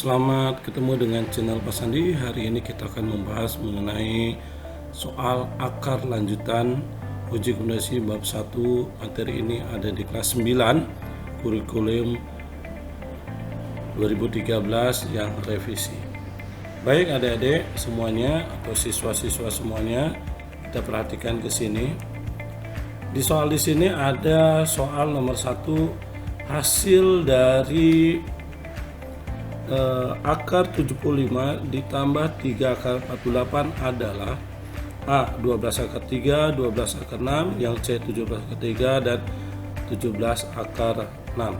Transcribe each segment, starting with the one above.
selamat ketemu dengan channel Pak Sandi. Hari ini kita akan membahas mengenai soal akar lanjutan uji kompetensi bab 1. Materi ini ada di kelas 9 kurikulum 2013 yang revisi. Baik adik-adik semuanya atau siswa-siswa semuanya, kita perhatikan ke sini. Di soal di sini ada soal nomor 1, hasil dari akar 75 ditambah 3 akar 48 adalah A. 12 akar 3, 12 akar 6, yang C. 17 akar 3 dan 17 akar 6.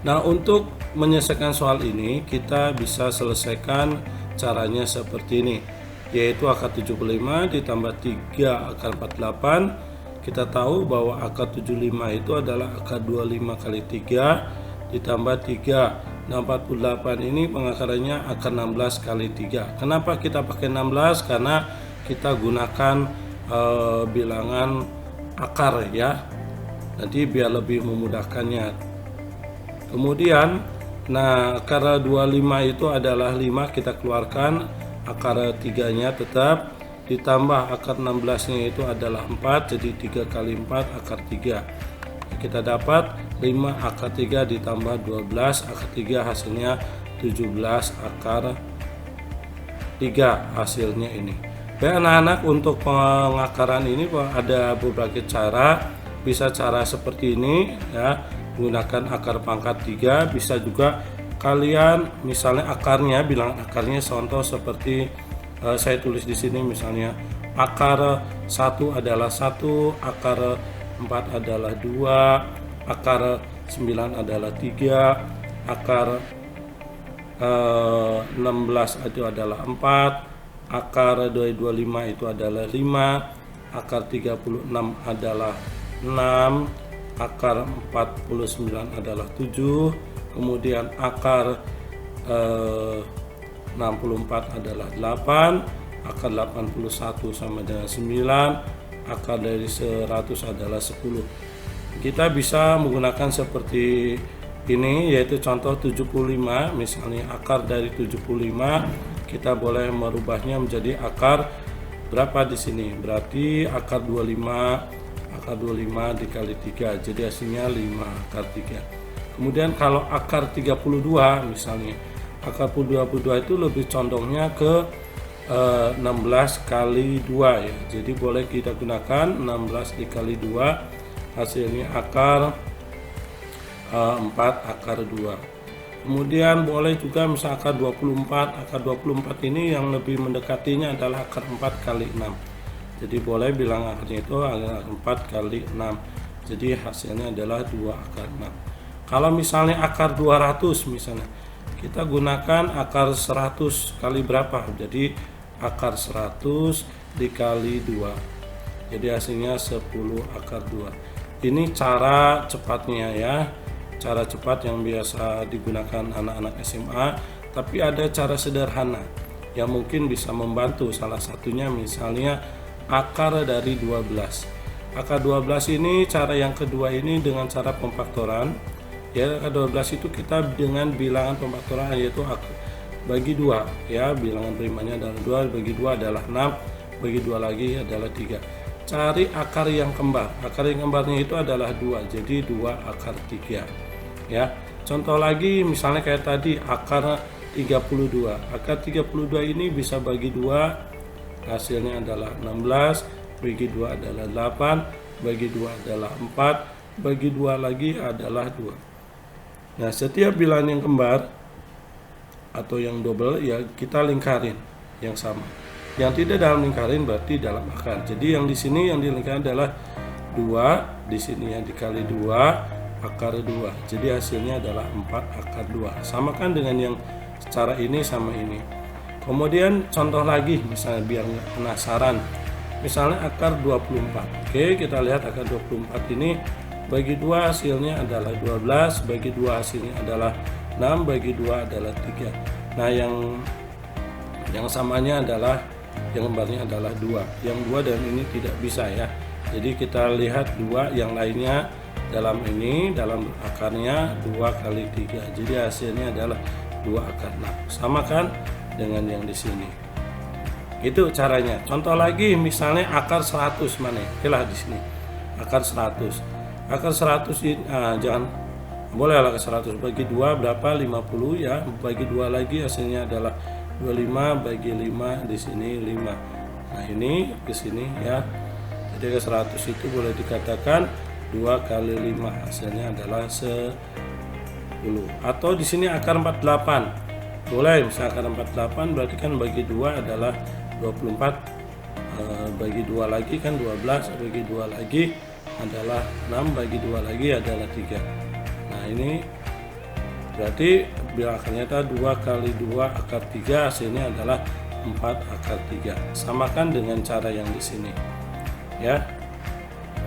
Nah, untuk menyelesaikan soal ini kita bisa selesaikan caranya seperti ini, yaitu akar 75 ditambah 3 akar 48. Kita tahu bahwa akar 75 itu adalah akar 25 kali 3 ditambah 3. Nah, 48 ini pengakarannya akar 16 kali 3. Kenapa kita pakai 16? Karena kita gunakan bilangan akar ya. Nanti biar lebih memudahkannya. Kemudian, nah akar 25 itu adalah 5, kita keluarkan, akar 3-nya tetap, ditambah akar 16-nya itu adalah 4, jadi 3 kali 4 akar 3. Kita dapat 5 akar 3 ditambah 12 akar 3, hasilnya 17 akar 3 hasilnya ini. Baik anak-anak, untuk pengakaran ini ada berbagai cara. Bisa cara seperti ini ya, menggunakan akar pangkat 3. Bisa juga kalian misalnya akarnya, bilangan akarnya contoh seperti saya tulis di sini, misalnya akar 1 adalah 1, akar 4 adalah 2, akar 9 adalah 3, akar 16 itu adalah 4, akar 225 itu adalah 5, akar 36 adalah 6, akar 49 adalah 7, kemudian akar 64 adalah 8, akar 81 sama dengan 9, akar dari 100 adalah 10. Kita bisa menggunakan seperti ini, yaitu contoh 75. Misalnya akar dari 75 kita boleh merubahnya menjadi akar berapa di sini? Berarti akar 25 dikali 3, jadi hasilnya 5 akar 3. Kemudian kalau akar 32 misalnya, akar 32 itu lebih condongnya ke 16 kali 2 ya. Jadi boleh kita gunakan 16 dikali 2, hasilnya akar 4 akar 2. Kemudian boleh juga misal akar 24. Akar 24 ini yang lebih mendekatinya adalah akar 4 kali 6. Jadi boleh bilang akarnya itu akar 4 kali 6. Jadi hasilnya adalah 2 akar 6. Kalau misalnya akar 200 misalnya, kita gunakan akar 100 kali berapa? Jadi akar 100 dikali 2, jadi hasilnya 10 akar 2. Ini cara cepatnya ya, cara cepat yang biasa digunakan anak-anak SMA. Tapi ada cara sederhana yang mungkin bisa membantu. Salah satunya misalnya akar dari 12. Akar 12 ini, cara yang kedua ini dengan cara pemfaktoran ya. Akar 12 itu kita dengan bilangan pemfaktoran, yaitu bagi 2 ya, bilangan primanya adalah 2, bagi 2 adalah 6, bagi 2 lagi adalah 3. Cari akar yang kembar. Akar yang kembarnya itu adalah 2, jadi 2 akar 3 ya. Contoh lagi misalnya kayak tadi akar 32. Akar 32 ini bisa bagi 2, hasilnya adalah 16, bagi 2 adalah 8, bagi 2 adalah 4, bagi 2 lagi adalah 2. Nah, setiap bilangan yang kembar atau yang double ya kita lingkarin yang sama. Yang tidak dalam lingkarin berarti dalam akar. Jadi yang di sini yang dilingkarin adalah 2, di sini yang dikali 2 akar 2. Jadi hasilnya adalah 4 akar 2. Samakan dengan yang cara ini sama ini. Kemudian contoh lagi misalnya biar nggak penasaran. Misalnya akar 24. Oke, kita lihat akar 24 ini bagi 2 hasilnya adalah 12, bagi 2 hasilnya adalah 6, bagi 2 adalah 3. Nah, yang samanya adalah, yang kembarnya adalah 2. Yang 2 dan ini tidak bisa ya. Jadi kita lihat 2, yang lainnya dalam ini, dalam akarnya 2 kali 3. Jadi hasilnya adalah 2 akar 6. Sama kan dengan yang di sini. Itu caranya. Contoh lagi misalnya akar 100 mana? Okelah di sini. Akar 100. Akar 100 ini jangan boleh lah, 100 bagi 2 berapa? 50 ya. Bagi 2 lagi hasilnya adalah 25, bagi 5 di sini 5. Nah, ini ke sini ya. Jadi ke 100 itu boleh dikatakan 2 kali 5 hasilnya adalah 10. Atau di sini akar 48. Boleh, misalnya akar 48 berarti kan bagi 2 adalah 24, bagi 2 lagi kan 12, bagi 2 lagi adalah 6, bagi 2 lagi adalah 3. Nah, ini berarti bila akarnya 2 kali 2 akar 3 hasilnya adalah 4 akar 3. Samakan dengan cara yang di sini ya,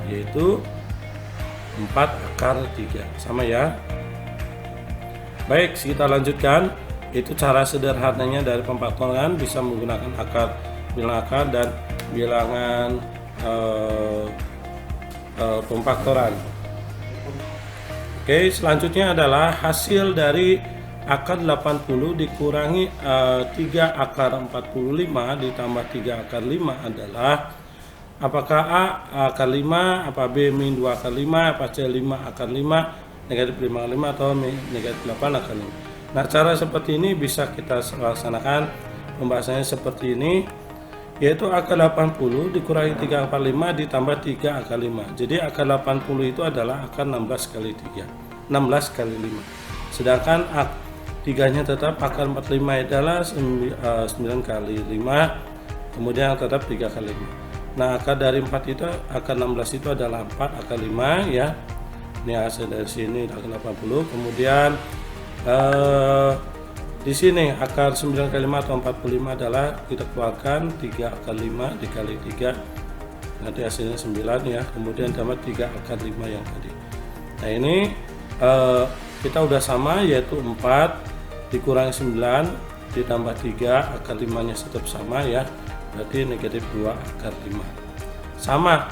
yaitu 4 akar 3. Sama ya. Baik, kita lanjutkan. Itu cara sederhananya dari pemfaktoran, bisa menggunakan akar, bilangan akar dan bilangan pemfaktoran. Oke, selanjutnya adalah hasil dari akar 80 dikurangi 3 akar 45 ditambah 3 akar 5 adalah apakah A akar 5, apa B min 2 akar 5, apa C 5 akar 5, negatif 5 akar 5 atau negatif 8 akar 5. Nah, cara seperti ini bisa kita laksanakan pembahasannya seperti ini, yaitu akar 80 dikurangi 3 akar 5 ditambah 3 akar 5. Jadi akar 80 itu adalah akar 16 kali 3, 16 kali 5. Sedangkan 3-nya tetap akar 45 adalah 9 kali 5, kemudian tetap 3 kali 5. Nah, akar dari 4 itu, akar 16 itu adalah 4 akar 5 ya. Ini hasil dari sini akar 80. Kemudian di sini akar 9 kali 5 atau 45 adalah kita keluarkan 3 akar 5 dikali 3, nanti hasilnya 9 ya. Kemudian tambah 3 akar 5 yang tadi. Nah, ini kita udah sama, yaitu 4 dikurangi 9 ditambah 3 akar 5 nya tetap sama ya, berarti negatif 2 akar 5. Sama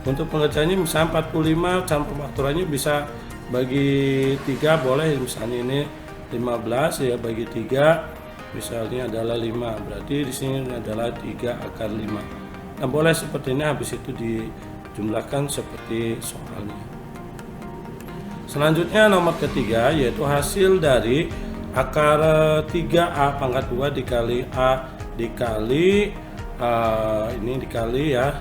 untuk pengerjaannya, misalnya 45 cara pemfaktorannya bisa bagi 3 boleh, misalnya ini 15 ya, bagi 3 misalnya adalah 5, berarti di sini adalah 3 akar 5. Nah, boleh seperti ini, habis itu dijumlahkan seperti soalnya. Selanjutnya nomor ketiga, yaitu hasil dari akar 3A pangkat 2 dikali A dikali ini dikali ya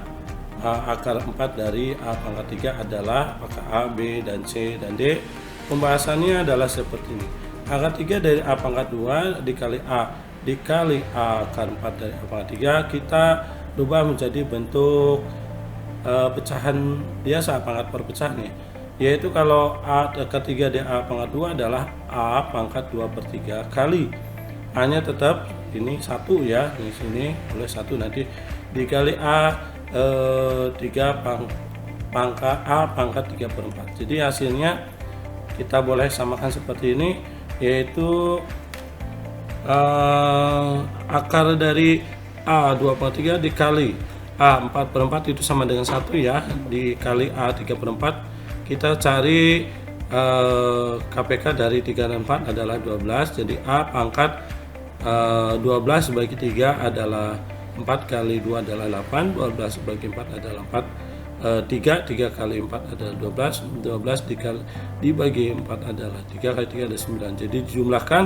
akar 4 dari A pangkat 3 adalah apakah A, B, dan C, dan D. Pembahasannya adalah seperti ini. Akar 3 dari A pangkat 2 dikali A dikali akar 4 dari A pangkat 3 kita rubah menjadi bentuk pecahan biasa, pangkat per pecah nih. Yaitu kalau A akar 3 dari A pangkat 2 adalah A pangkat 2 per 3 kali A nya tetap ini 1 ya, di sini boleh 1 nanti dikali A 3 pangkat A pangkat 3 per 4. Jadi hasilnya kita boleh samakan seperti ini, yaitu akar dari A 2 per 3 dikali A 4 per 4 itu sama dengan 1 ya, dikali A 3 per 4. Kita cari KPK dari 3 dan 4 adalah 12, jadi A pangkat 12 bagi 3 adalah 4 kali 2 adalah 8, 12 bagi 4 adalah 4, 3 kali 4 adalah 12, 12 dibagi 4 adalah 3 kali 3 adalah 9. Jadi dijumlahkan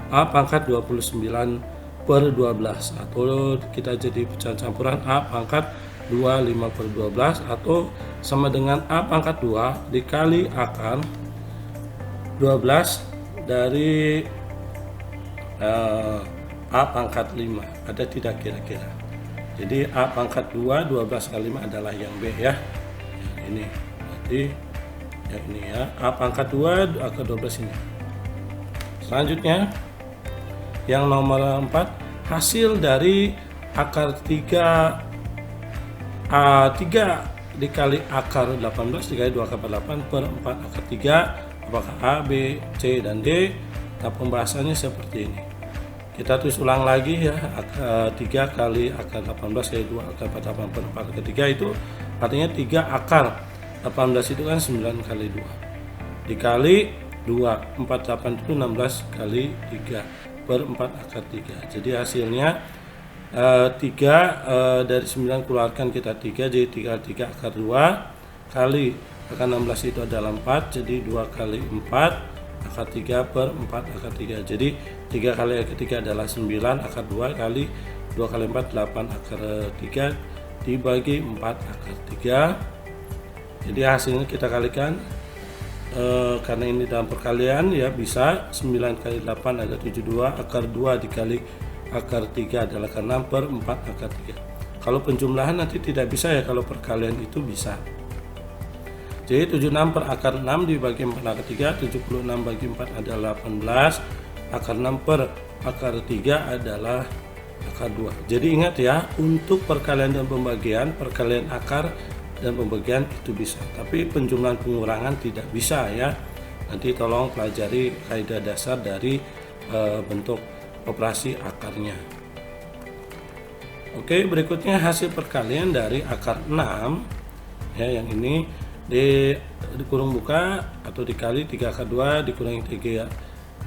A pangkat 29 per 12, atau kita jadi pecahan campuran A pangkat 25 per 12, atau sama dengan A pangkat 2 dikali akar 12 dari A pangkat 5. Ada tidak kira-kira? Jadi A pangkat 2 12 kali 5 adalah yang B ya. Ini berarti yang ini ya, A pangkat 2 akar 12 ini. Selanjutnya yang nomor 4, hasil dari akar 3 A3 dikali akar 18 dikali 2 akar 8 per 4 akar 3, apakah A, B, C, dan D. Nah, pembahasannya seperti ini. Kita tulis ulang lagi ya, akar 3 kali akar 18 kali 2 akar 48 per 4 akar 3 itu artinya 3 akar 18 itu kan 9 kali 2 dikali 2, 48 itu 16 kali 3. per 4 akar 3. Jadi hasilnya 3 dari 9 keluarkan kita 3, jadi 3 akar 2 kali akar 16 itu adalah 4, jadi 2 kali 4 akar 3 per 4 akar 3. Jadi 3 kali akar 3 adalah 9 akar 2 kali 2 kali 4 8 akar 3 dibagi 4 akar 3. Jadi hasilnya kita kalikan karena ini dalam perkalian ya, bisa 9 kali 8 adalah 72, akar 2 dikali akar 3 adalah akar 6 per 4 akar 3. Kalau penjumlahan nanti tidak bisa ya, kalau perkalian itu bisa. Jadi 76 per akar 6 dibagi 4 akar 3, 76 bagi 4 adalah 18, akar 6 per akar 3 adalah akar 2. Jadi ingat ya, untuk perkalian dan pembagian, perkalian akar dan pembagian itu bisa, tapi penjumlahan pengurangan tidak bisa ya. Nanti tolong pelajari kaidah dasar dari bentuk operasi akarnya. Oke, berikutnya hasil perkalian dari akar 6 ya, yang ini di kurung buka atau dikali 3 akar 2 dikurangi 3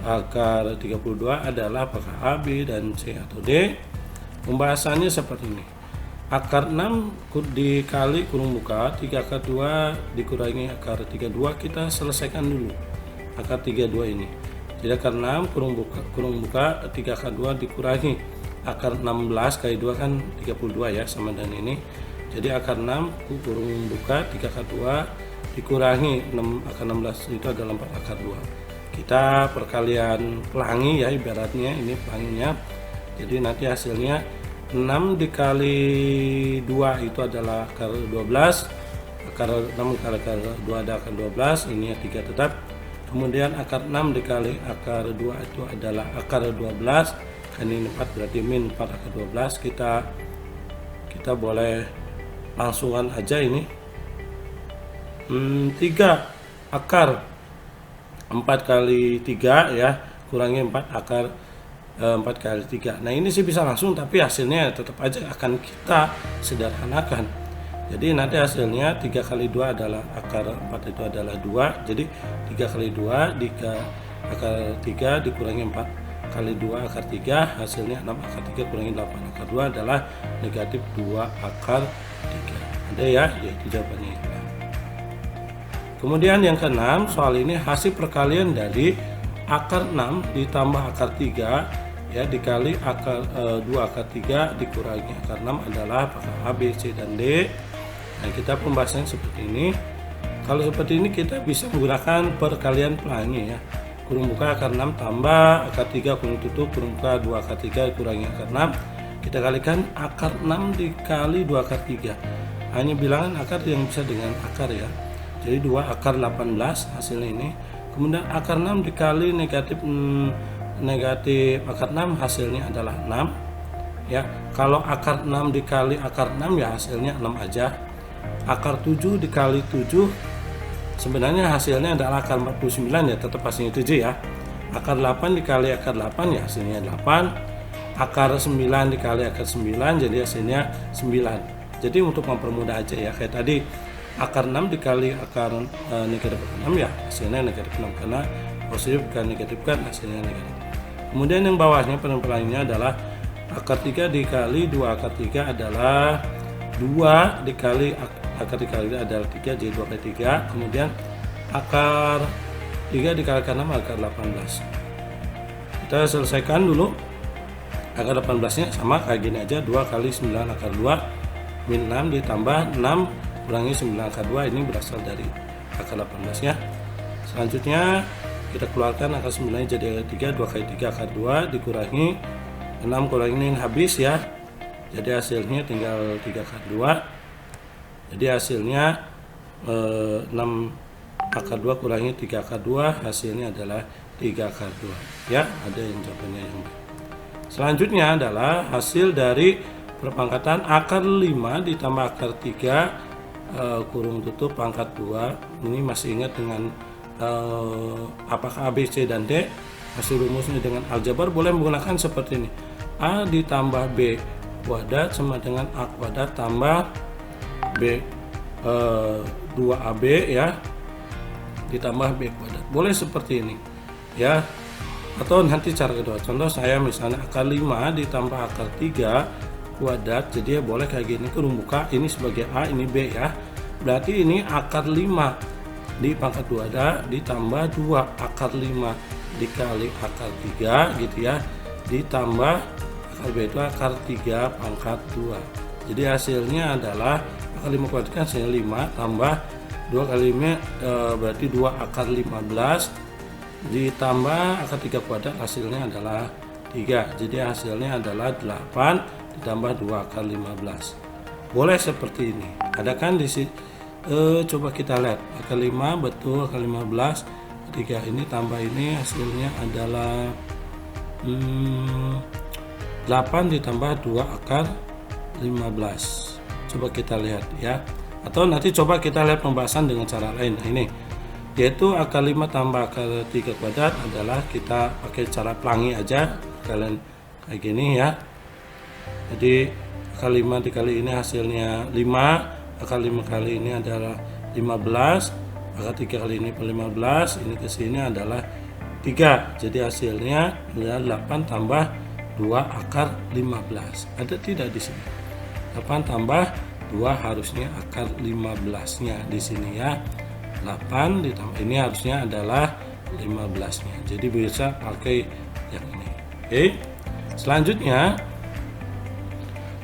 akar 32 adalah apakah A, B, dan C atau D. Pembahasannya seperti ini. Akar 6 dikali kurung buka 3 akar 2 dikurangi akar 32, kita selesaikan dulu akar 32 ini. Jadi akar 6 kurung buka 3 akar 2 dikurangi akar 16 kali 2 kan 32 ya, sama dengan ini. Jadi akar 6 kurung buka 3 akar 2 dikurangi 6 akar 16 itu adalah 4 akar 2. Kita perkalian pelangi ya, ibaratnya ini pelanginya. Jadi nanti hasilnya 6 dikali 2 itu adalah akar 12, akar 6 dikali akar 2 ada akar 12, ini ya 3 tetap. Kemudian akar 6 dikali akar 2 itu adalah akar 12, kan ini 4 berarti min 4 akar 12. Kita boleh langsungan aja ini. 3 akar 4 kali 3 ya, kurangi 4 akar 4 kali 3. Nah ini sih bisa langsung, tapi hasilnya tetap aja akan kita sederhanakan. Jadi nanti hasilnya 3 kali 2 adalah akar 4 itu adalah 2. Jadi 3 kali 2 akar 3 dikurangi 4 kali 2 akar 3, hasilnya 6 akar 3 kurangi 8 akar 2 adalah negatif 2 akar 3. Ada ya, yaitu jawabannya. Kemudian yang keenam, soal ini hasil perkalian dari akar 6 ditambah akar 3 ya dikali akar 2 akar 3 dikurangi akar 6 adalah apakah A, B, C, dan D. Nah kita pembahasannya seperti ini. Kalau seperti ini kita bisa menggunakan perkalian pelangi ya. Kurung buka akar 6 tambah akar 3 kurung tutup kurung buka 2 akar 3 dikurangi akar 6. Kita kalikan akar 6 dikali 2 akar 3. Hanya bilangan akar yang bisa dengan akar ya. Jadi 2 akar 18 hasilnya ini. Kemudian akar 6 dikali negatif akar 6 hasilnya adalah 6 ya. Kalau akar 6 dikali akar 6 ya hasilnya 6 aja. Akar 7 dikali 7 sebenarnya hasilnya adalah akar 49 ya, tetap hasilnya 7 ya. Akar 8 dikali akar 8 ya hasilnya 8. Akar 9 dikali akar 9 jadi hasilnya 9. Jadi untuk mempermudah aja ya, kayak tadi akar 6 dikali akar negatif 6 ya hasilnya negatif 6, karena positif bukan negatif kan hasilnya negatif. Kemudian yang bawahnya pelan-pelannya adalah akar 3 dikali 2 akar 3 adalah 2 dikali akar dikali adalah 3 jadi 2 kali 3. Kemudian akar 3 dikali akar 6 akar 18. Kita selesaikan dulu. Akar 18 nya sama kayak gini aja, 2 kali 9 akar 2 min 6 ditambah 6 kurangi 9 akar 2, ini berasal dari akar 18 nya. Selanjutnya kita keluarkan akar 9 jadi 3, 2 kali 3 akar 2 dikurangi 6 kurangi ini habis ya. Jadi hasilnya tinggal 3 akar 2. Jadi hasilnya 6 akar 2 kurangi 3 akar 2 hasilnya adalah 3 akar 2 ya. Ada yang jawabannya yang baik. Selanjutnya adalah hasil dari perpangkatan akar 5 ditambah akar 3 kurung tutup pangkat 2. Ini masih ingat dengan apakah A, B, C, dan D. Hasil rumusnya dengan aljabar boleh menggunakan seperti ini. A ditambah B kuadrat sama dengan A kuadrat tambah B 2AB ya ditambah B kuadrat. Boleh seperti ini ya. Atau nanti cara kedua, contoh saya misalnya akar 5 ditambah akar 3 kuadrat, jadi ya boleh kayak gini, kurung buka, ini sebagai A, ini B ya. Berarti ini akar 5 di pangkat 2 ada ditambah 2 akar 5 dikali akar 3 gitu ya, ditambah akar B itu akar 3 pangkat 2. Jadi hasilnya adalah akar 5 kuadrat kan hasilnya 5 tambah 2 kali 5 berarti 2 akar 15 ditambah akar 3 kuadrat hasilnya adalah 3. Jadi hasilnya adalah 8 ditambah 2 akar 15. Boleh seperti ini. Ada kan di sini? Coba kita lihat. Akar 5 betul, akar 15. 3 ini tambah ini hasilnya adalah 8 ditambah 2 akar 15. Coba kita lihat ya. Atau nanti coba kita lihat pembahasan dengan cara lain. Nah, ini yaitu akar 5 tambah akar 3 kuadrat adalah kita pakai cara pelangi aja. Kalian kayak gini ya. Jadi akar 5 dikali ini hasilnya 5, akar 5 kali ini adalah 15, akar 3 kali ini per 15, ini ke sini adalah 3. Jadi hasilnya adalah 8 tambah 2 akar 15. Ada tidak di sini? 8 tambah 2 harusnya akar 15-nya di sini ya. 8 ditambah ini harusnya adalah 15-nya. Jadi bisa pakai yang ini. Oke. Selanjutnya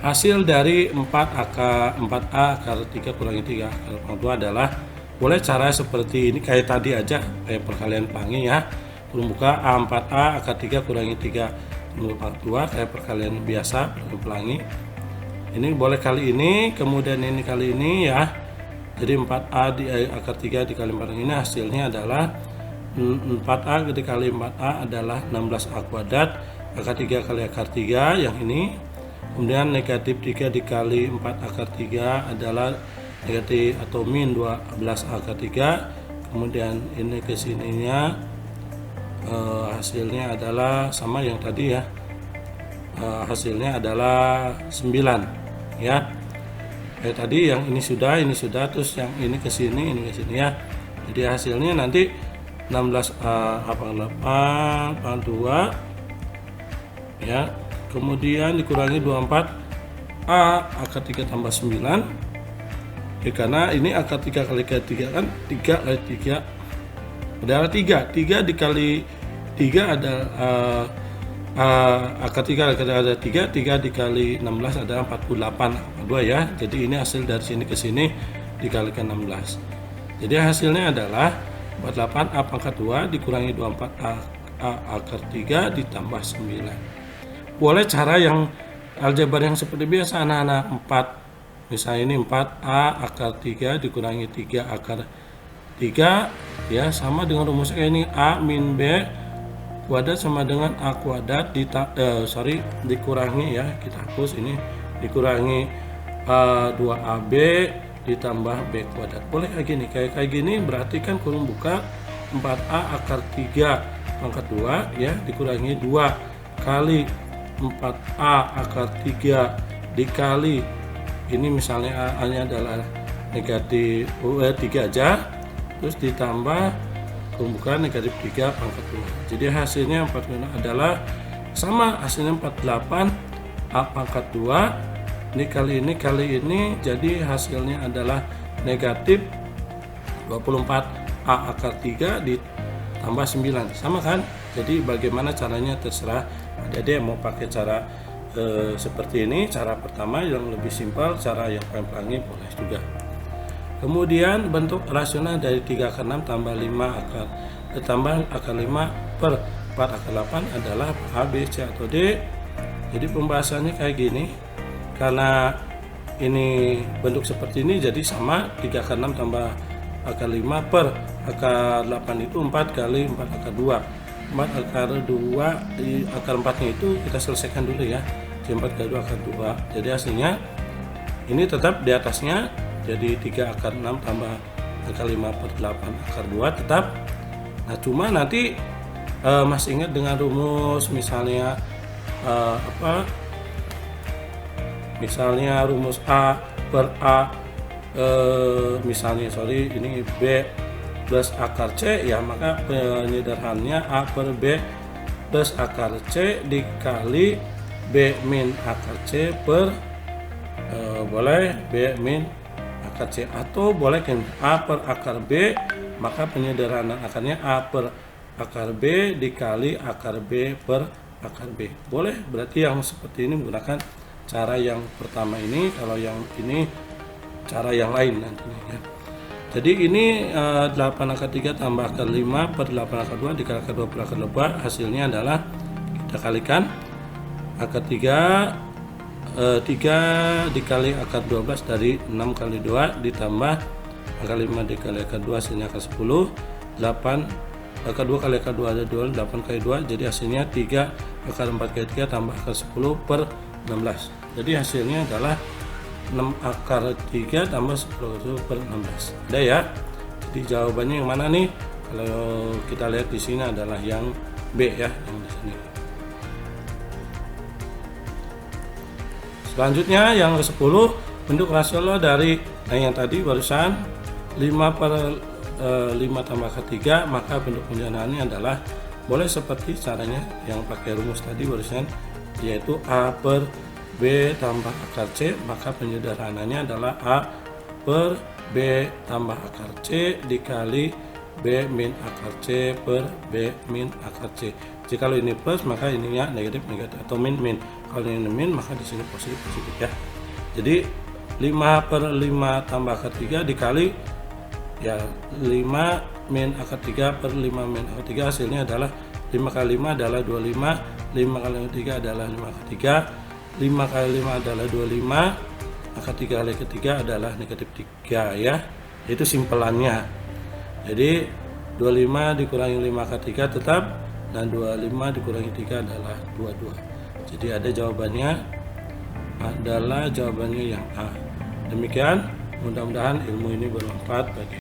hasil dari 4A akar 3 kurangi 3 akar 2 adalah boleh cara seperti ini kayak tadi aja, kayak perkalian pelangi ya. Kurung buka A4A akar 3 kurangi 3 akar 2 kayak perkalian biasa pelangi. Ini boleh kali ini, kemudian ini kali ini ya. Jadi 4A di akar 3 dikali 4 ini hasilnya adalah 4A dikali 4A adalah 16A kuadrat, akar 3 kali akar 3 yang ini. Kemudian negatif 3 dikali 4 akar 3 adalah negatif atau min 12 akar 3. Kemudian ini ke sininya hasilnya adalah sama yang tadi ya. Hasilnya adalah 9 ya. Kayak tadi yang ini sudah terus yang ini ke sini ya. Jadi hasilnya nanti 16 8 2 ya. Kemudian dikurangi 24A akar 3 tambah 9 ya, karena ini akar 3 kali 3 kan 3 kali 3 adalah 3 dikali 3 ada akar 3 ada 3 dikali 16 adalah 48 2 ya. Jadi ini hasil dari sini ke sini dikalikan 16. Jadi hasilnya adalah 48A pangkat 2 dikurangi 24A akar 3 ditambah 9. Boleh cara yang aljabar yang seperti biasa anak-anak 4. Misalnya ini 4A akar 3 dikurangi 3 akar 3 ya, sama dengan rumusnya ini A min B kuadrat sama dengan A kuadrat dikurangi ya, kita hapus ini, dikurangi 2AB ditambah B kuadrat. Boleh kayak gini, kayak gini berarti kan kurung buka 4A akar 3 pangkat 2 ya dikurangi 2 kali 4A akar 3 dikali ini misalnya A-nya adalah negatif 3 aja, terus ditambah pembukaan negatif 3 pangkat 2. Jadi hasilnya 45 adalah sama, hasilnya 48 A pangkat 2 ini kali ini jadi hasilnya adalah negatif 24 A akar 3 ditambah 9, sama kan? Jadi bagaimana caranya terserah. Jadi mau pakai cara seperti ini, cara pertama yang lebih simpel, cara yang paling pelangi boleh juga. Kemudian bentuk rasional dari 3 akar 6 tambah 5 akar tambah akar 5 per 4 akar 8 adalah A, B, C atau D. Jadi pembahasannya kayak gini. Karena ini bentuk seperti ini jadi sama 3 akar 6 tambah akar 5 per akar 8 itu 4 kali 4 akar 2. 4 akar 2 di akar 4 nya itu kita selesaikan dulu ya. Jadi 4 kali 2 akar 2. Jadi hasilnya ini tetap di atasnya jadi 3 akar 6 tambah akar 5 per 8 akar 2 tetap. Nah cuma nanti masih ingat dengan rumus misalnya misalnya rumus A per A misalnya ini B plus akar C ya, maka penyederhanannya A per B plus akar C dikali B min akar C per boleh B min akar C, atau boleh A per akar B, maka penyederhanaan akarnya A per akar B dikali akar B per akar B. Boleh, berarti yang seperti ini menggunakan cara yang pertama ini, kalau yang ini cara yang lain nantinya ya. Jadi ini 8 akar 3 tambah akar 5 per 8 akar 2 dikali akar 2 per akar 2, hasilnya adalah kita kalikan akar 3 dikali akar 12 dari 6 kali 2 ditambah akar 5 dikali akar 2 hasilnya akar 10, 8 akar 2 kali akar 2 ada 2, 8 kali 2 jadi hasilnya 3 akar 4 kali 3 tambah akar 10 per 16. Jadi hasilnya adalah 6 akar 3 tambah 10 per 16. Ada ya. Jadi jawabannya yang mana nih? Kalau kita lihat di sini adalah yang B ya, yang di sini. Selanjutnya yang ke-10, bentuk rasional dari yang tadi barusan 5 per 5 tambah akar 3, maka bentuk penjelasannya adalah boleh seperti caranya yang pakai rumus tadi barusan, yaitu A per B tambah akar C, maka penyederhanaannya adalah A per B tambah akar C dikali B min akar C per B min akar C. Jika ini plus maka ininya negatif atau min. Kalau ini min maka di sini positif ya. Jadi 5 per 5 tambah akar 3 dikali ya 5 min akar 3 per 5 min akar 3, hasilnya adalah 5 kali 5 adalah 25, 5 kali 3 adalah 5 akar 3, 5 kali 5 adalah 25, akar 3 kali 3 adalah negatif 3 ya. Itu simpelannya. Jadi 25 dikurangi 5 akar 3 tetap, dan 25 dikurangi 3 adalah 22. Jadi ada jawabannya adalah jawabannya yang A. Demikian, mudah-mudahan ilmu ini bermanfaat bagi